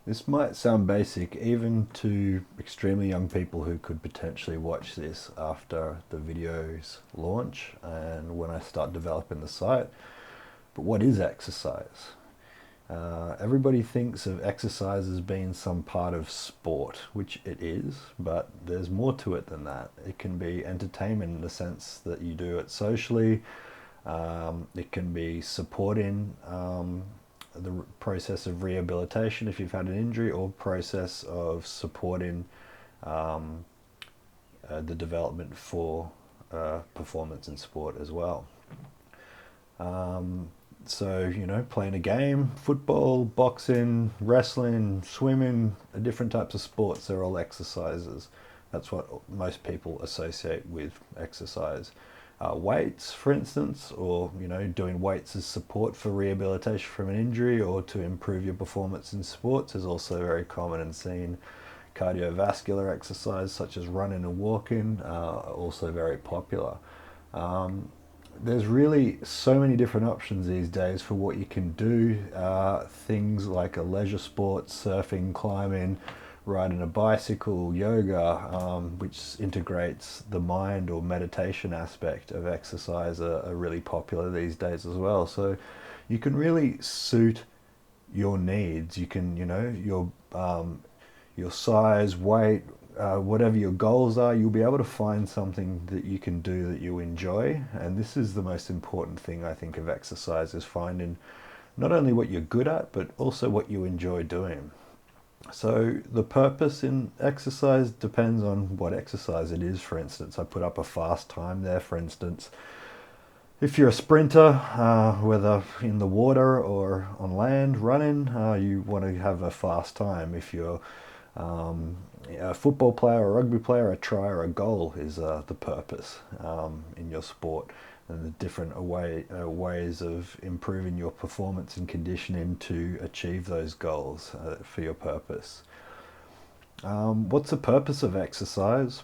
This might sound basic even to extremely young people who could potentially watch this after the videos launch and when I start developing the site. But what is exercise? Everybody thinks of exercise as being some part of sport, which it is, but there's more to it than that. It can be entertainment in the sense that you do it socially. It can be supporting the process of rehabilitation if you've had an injury, or process of supporting the development for performance in sport as well. So, playing a game, football, boxing, wrestling, swimming, different types of sports, they're all exercises. That's what most people associate with exercise. Weights, for instance, or, doing weights as support for rehabilitation from an injury or to improve your performance in sports is also very common and seen. Cardiovascular exercise, such as running and walking, are also very popular. There's really so many different options these days for what you can do. Things like a leisure sport, surfing, climbing, riding a bicycle, yoga, which integrates the mind or meditation aspect of exercise, are really popular these days as well. So you can really suit your needs. You can, your size, weight, whatever your goals are, you'll be able to find something that you can do that you enjoy. And this is the most important thing, I think, of exercise, is finding not only what you're good at, but also what you enjoy doing. So the purpose in exercise depends on what exercise it is. For instance, I put up a fast time there. For instance, if you're a sprinter, whether in the water or on land running, you want to have a fast time. If you're a football player, a rugby player, a try or a goal is the purpose in your sport, and the different ways of improving your performance and conditioning to achieve those goals for your purpose. What's the purpose of exercise?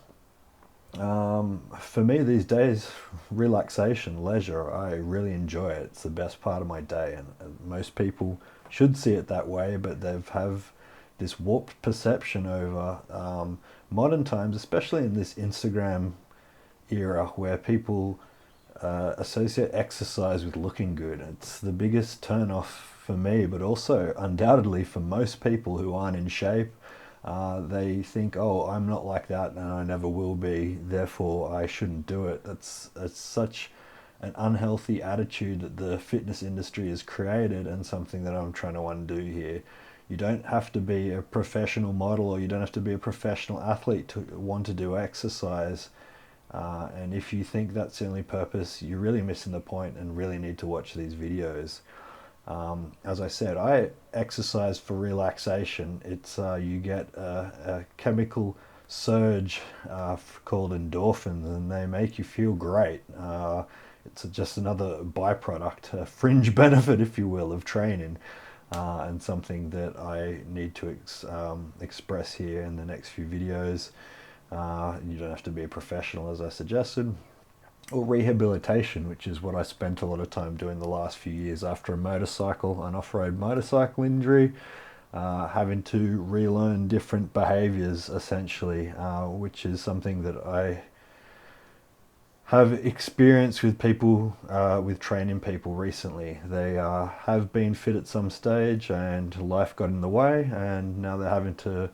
For me these days, relaxation, leisure. I really enjoy it. It's the best part of my day, and most people should see it that way, but they've have this warped perception over modern times, especially in this Instagram era where people associate exercise with looking good. It's the biggest turn off for me, but also undoubtedly for most people who aren't in shape. They think, oh, I'm not like that and I never will be, therefore I shouldn't do it. That's such an unhealthy attitude that the fitness industry has created, and something that I'm trying to undo here. You don't have to be a professional model, or you don't have to be a professional athlete to want to do exercise. And if you think that's the only purpose, you're really missing the point and really need to watch these videos. As I said, I exercise for relaxation. It's you get a chemical surge called endorphins, and they make you feel great. It's just another byproduct, a fringe benefit, if you will, of training, and something that I need to express here in the next few videos. You don't have to be a professional, as I suggested. Or rehabilitation, which is what I spent a lot of time doing the last few years after an off-road motorcycle injury, having to relearn different behaviors essentially, which is something that I have experienced with people, with training people recently. They have been fit at some stage and life got in the way, and now they're having to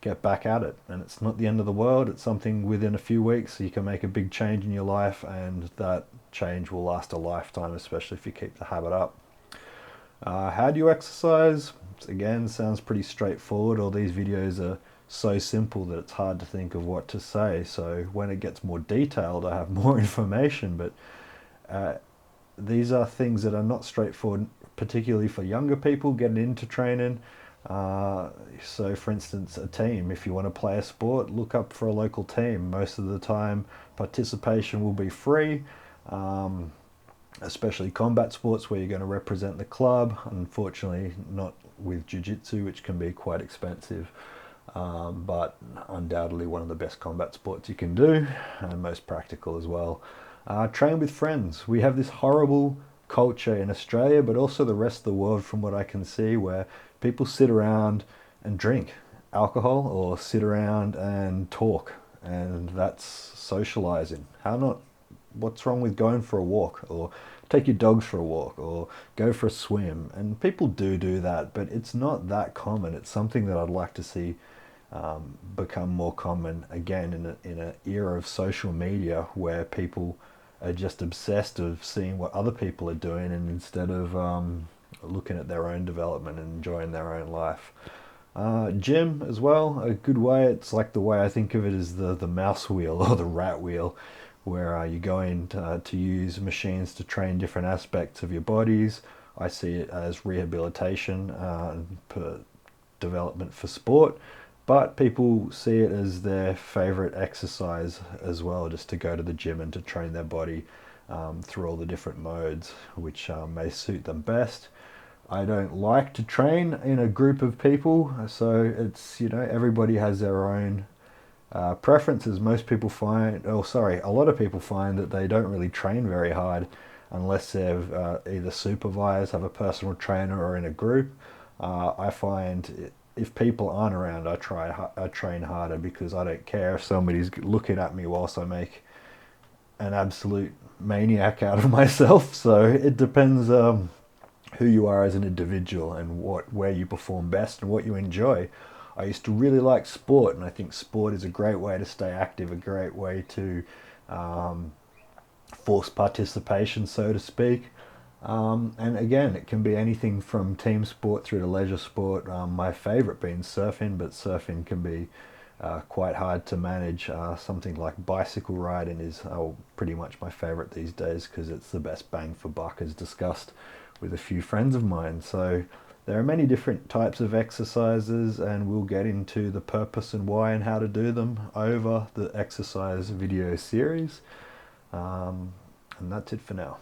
get back at it. And it's not the end of the world. It's something within a few weeks you can make a big change in your life, and that change will last a lifetime, especially if you keep the habit up. How do you exercise? Again, sounds pretty straightforward. All these videos are so simple that it's hard to think of what to say. So when it gets more detailed, I have more information, but these are things that are not straightforward, particularly for younger people getting into training. So for instance, a team, if you want to play a sport, look up for a local team. Most of the time participation will be free, especially combat sports where you're going to represent the club. Unfortunately not with jiu-jitsu, which can be quite expensive, but undoubtedly one of the best combat sports you can do, and most practical as well. Train with friends. We have this horrible culture in Australia, but also the rest of the world, from what I can see, where people sit around and drink alcohol or sit around and talk, and that's socializing. How not? What's wrong with going for a walk, or take your dogs for a walk, or go for a swim? And people do that, but it's not that common. It's something that I'd like to see become more common again in an era of social media where people are just obsessed of seeing what other people are doing, and instead of looking at their own development and enjoying their own life. Gym as well, a good way. It's like the way I think of it is the mouse wheel or the rat wheel, where you go in to use machines to train different aspects of your bodies. I see it as rehabilitation, development for sport, but people see it as their favorite exercise as well, just to go to the gym and to train their body through all the different modes which may suit them best. I don't like to train in a group of people, so it's, everybody has their own preferences. Most people find, oh sorry, a lot of people find that they don't really train very hard unless they've either supervised, have a personal trainer, or in a group. I find if people aren't around, I train harder, because I don't care if somebody's looking at me whilst I make an absolute maniac out of myself. So it depends who you are as an individual and where you perform best and what you enjoy. I used to really like sport, and I think sport is a great way to stay active, a great way to um, force participation, so to speak. And again, it can be anything from team sport through to leisure sport. My favorite being surfing, but surfing can be quite hard to manage. Something like bicycle riding is pretty much my favorite these days, because it's the best bang for buck, as discussed with a few friends of mine. So there are many different types of exercises, and we'll get into the purpose and why and how to do them over the exercise video series. And that's it for now.